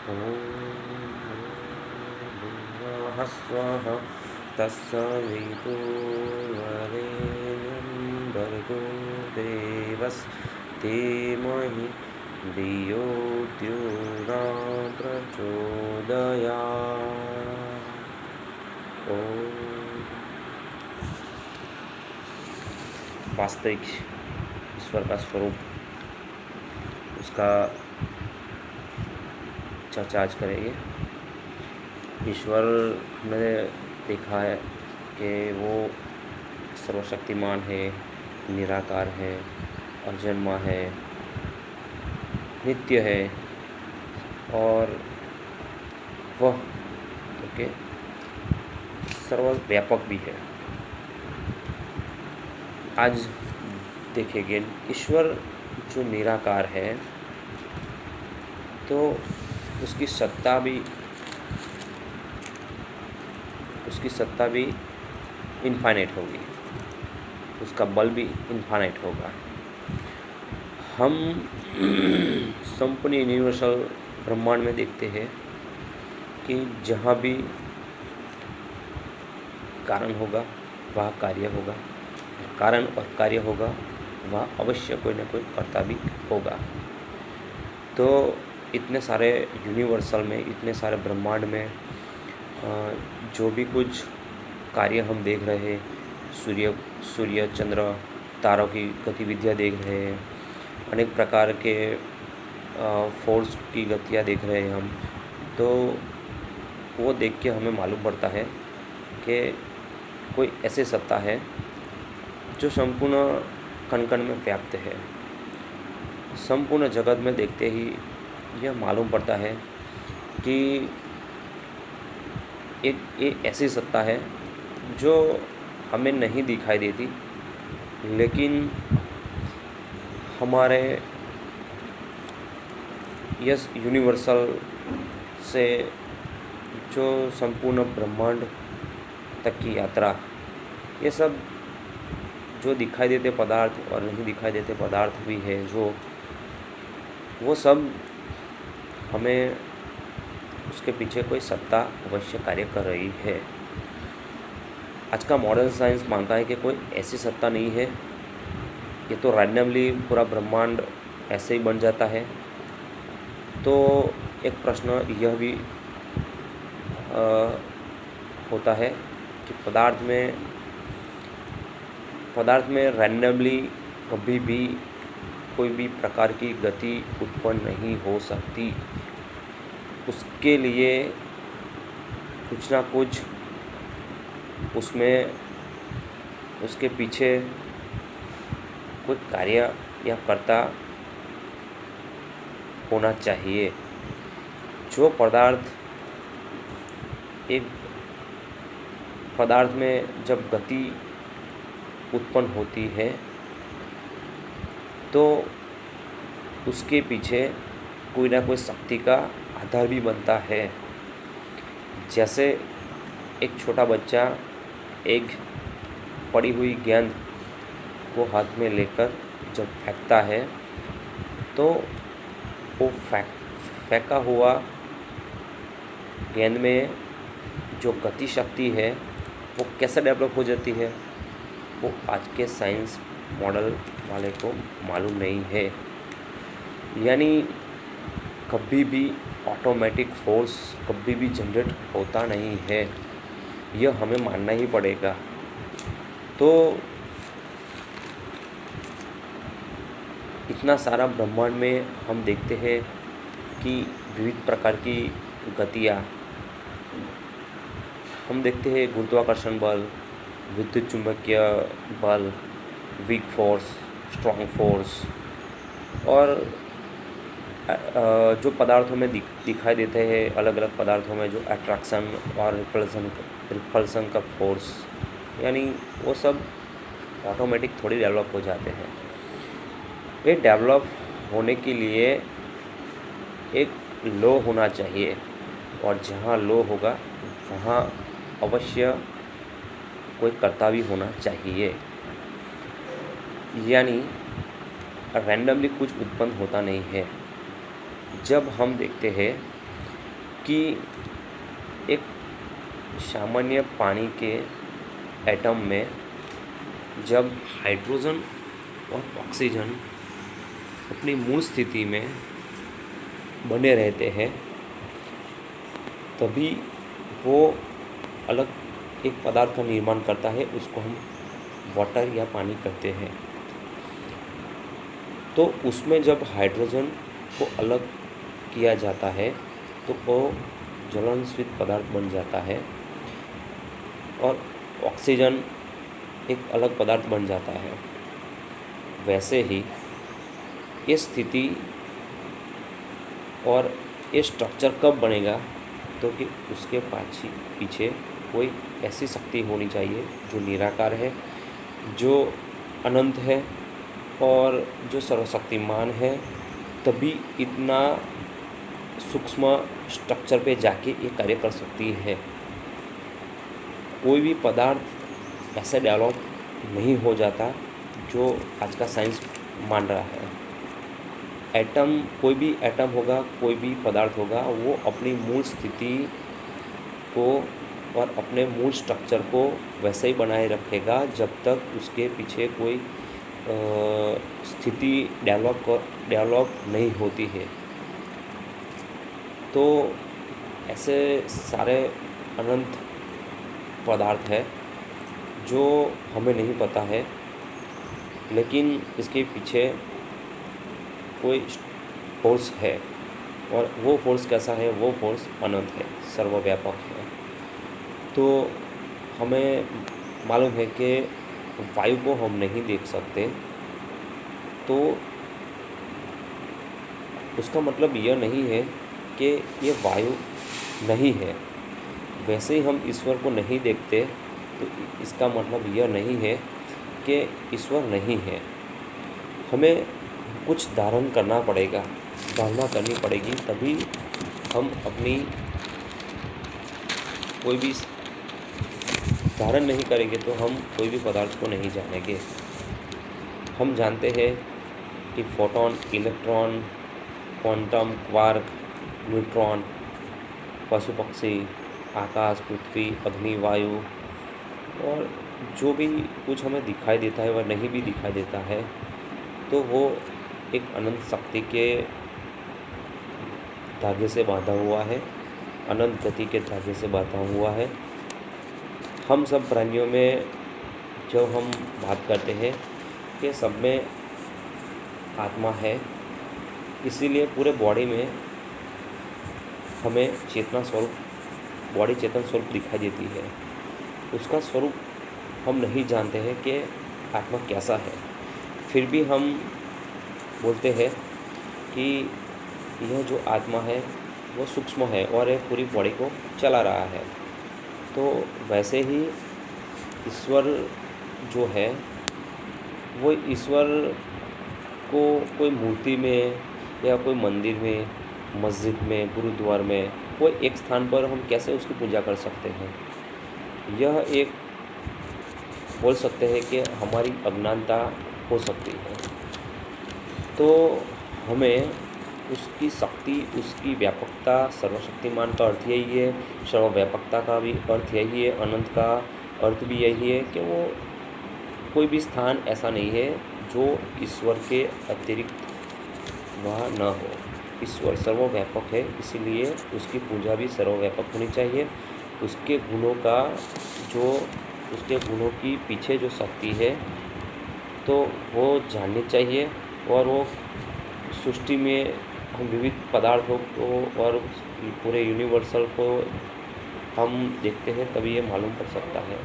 ॐ भुवः स्वः तत्सवितुर्वरेण्यं भर्गो देवस्तेमहि धियो यो न प्रचोदयात्। ओम। वास्तविक ईश्वर का स्वरूप, उसका चर्चा आज करेंगे। ईश्वर हमने देखा है कि वो सर्वशक्तिमान है, निराकार है, अजन्मा है, नित्य है और वह ओके सर्वव्यापक भी है। आज देखेंगे ईश्वर जो निराकार है तो उसकी सत्ता भी इनफाइनाइट होगी, उसका बल भी इनफाइनाइट होगा। हम संपूर्ण यूनिवर्सल ब्रह्मांड में देखते हैं कि जहाँ भी कारण होगा वहाँ कार्य होगा, कारण और कार्य होगा वहाँ अवश्य कोई ना कोई कर्ता भी होगा। तो इतने सारे यूनिवर्सल में, इतने सारे ब्रह्मांड में जो भी कुछ कार्य हम देख रहे हैं, सूर्य चंद्र तारों की गतिविधियाँ देख रहे हैं, अनेक प्रकार के फोर्स की गतियाँ देख रहे हैं हम, तो वो देख के हमें मालूम पड़ता है कि कोई ऐसे सत्ता है जो संपूर्ण कण कण में व्याप्त है। संपूर्ण जगत में देखते ही यह मालूम पड़ता है कि एक ऐसी सत्ता है जो हमें नहीं दिखाई देती, लेकिन हमारे यस यूनिवर्सल से जो संपूर्ण ब्रह्मांड तक की यात्रा, ये सब जो दिखाई देते पदार्थ और नहीं दिखाई देते पदार्थ भी है, जो वो सब हमें उसके पीछे कोई सत्ता अवश्य कार्य कर रही है। आज का मॉडर्न साइंस मानता है कि कोई ऐसी सत्ता नहीं है, ये तो रैंडमली पूरा ब्रह्मांड ऐसे ही बन जाता है। तो एक प्रश्न यह भी होता है कि पदार्थ में रैंडमली कभी भी कोई भी प्रकार की गति उत्पन्न नहीं हो सकती। उसके लिए कुछ ना कुछ उसमें, उसके पीछे कोई कार्य या कर्ता होना चाहिए। जो एक पदार्थ में जब गति उत्पन्न होती है तो उसके पीछे कोई ना कोई शक्ति का आधार भी बनता है। जैसे एक छोटा बच्चा एक पड़ी हुई गेंद को हाथ में लेकर जब फेंकता है तो वो फेंका हुआ गेंद में जो गति शक्ति है वो कैसे डेवलप हो जाती है, वो आज के साइंस मॉडल वाले को मालूम नहीं है। यानी कभी भी ऑटोमेटिक फोर्स कभी भी जनरेट होता नहीं है, यह हमें मानना ही पड़ेगा। तो इतना सारा ब्रह्मांड में हम देखते हैं कि विविध प्रकार की गतियाँ हम देखते हैं। गुरुत्वाकर्षण बल, विद्युत चुंबकीय बल, वीक फोर्स, स्ट्रॉन्ग फोर्स, और जो पदार्थों में दिखाई देते हैं, अलग अलग पदार्थों में जो अट्रैक्शन और रिपल्सन का फोर्स, यानी वो सब ऑटोमेटिक थोड़ी डेवलप हो जाते हैं। ये डेवलप होने के लिए एक लो होना चाहिए, और जहाँ लो होगा वहाँ अवश्य कोई कर्ता भी होना चाहिए। यानी रैंडमली कुछ उत्पन्न होता नहीं है। जब हम देखते हैं कि एक सामान्य पानी के एटम में जब हाइड्रोजन और ऑक्सीजन अपनी मूल स्थिति में बने रहते हैं तभी वो अलग एक पदार्थ का निर्माण करता है, उसको हम वाटर या पानी कहते हैं। तो उसमें जब हाइड्रोजन को अलग किया जाता है तो वो ज्वलनशील पदार्थ बन जाता है और ऑक्सीजन एक अलग पदार्थ बन जाता है। वैसे ही ये स्थिति और ये स्ट्रक्चर कब बनेगा, तो कि उसके पीछे कोई ऐसी शक्ति होनी चाहिए जो निराकार है, जो अनंत है और जो सर्वशक्तिमान है, तभी इतना सूक्ष्म स्ट्रक्चर पे जाके ये कार्य कर सकती है। कोई भी पदार्थ ऐसे डेवलप नहीं हो जाता जो आज का साइंस मान रहा है। एटम, कोई भी एटम होगा, कोई भी पदार्थ होगा, वो अपनी मूल स्थिति को और अपने मूल स्ट्रक्चर को वैसे ही बनाए रखेगा जब तक उसके पीछे कोई स्थिति डेवलप नहीं होती है। तो ऐसे सारे अनंत पदार्थ है जो हमें नहीं पता है, लेकिन इसके पीछे कोई फोर्स है और वो फोर्स कैसा है, वो फोर्स अनंत है, सर्वव्यापक है। तो हमें मालूम है कि वायु को हम नहीं देख सकते, तो उसका मतलब यह नहीं है कि ये वायु नहीं है। वैसे ही हम ईश्वर को नहीं देखते तो इसका मतलब यह नहीं है कि ईश्वर नहीं है। हमें कुछ धारण करना पड़ेगा, धारणा करनी पड़ेगी, तभी हम अपनी कोई भी धारण नहीं करेंगे तो हम कोई भी पदार्थ को नहीं जानेंगे। हम जानते हैं कि photon, electron, quantum, quark, neutron, पशु पक्षी, आकाश, पृथ्वी, अग्नि, वायु और जो भी कुछ हमें दिखाई देता है वह नहीं भी दिखाई देता है, तो वो एक अनंत शक्ति के धागे से बांधा हुआ है, अनंत गति के धागे से बांधा हुआ है। हम सब प्राणियों में जब हम बात करते हैं कि सब में आत्मा है, इसीलिए पूरे बॉडी में हमें चेतना स्वरूप, बॉडी चेतन स्वरूप दिखाई देती है। उसका स्वरूप हम नहीं जानते हैं कि आत्मा कैसा है, फिर भी हम बोलते हैं कि यह जो आत्मा है वो सूक्ष्म है और यह पूरी बॉडी को चला रहा है। तो वैसे ही ईश्वर जो है वो ईश्वर को कोई मूर्ति में या कोई मंदिर में, मस्जिद में, गुरुद्वार में, कोई एक स्थान पर हम कैसे उसकी पूजा कर सकते हैं। यह एक बोल सकते हैं कि हमारी अज्ञानता हो सकती है। तो हमें उसकी शक्ति, उसकी व्यापकता, सर्वशक्तिमान का अर्थ यही है, सर्वव्यापकता का भी अर्थ यही है, अनंत का अर्थ भी यही है कि वो कोई भी स्थान ऐसा नहीं है जो ईश्वर के अतिरिक्त वहाँ न हो। ईश्वर सर्वव्यापक है, इसीलिए उसकी पूजा भी सर्वव्यापक होनी चाहिए। उसके गुणों का जो, उसके गुणों की पीछे जो शक्ति है तो वो जाननी चाहिए। और वो सृष्टि में हम विविध पदार्थों को और पूरे यूनिवर्सल को हम देखते हैं तभी ये मालूम पड़ सकता है।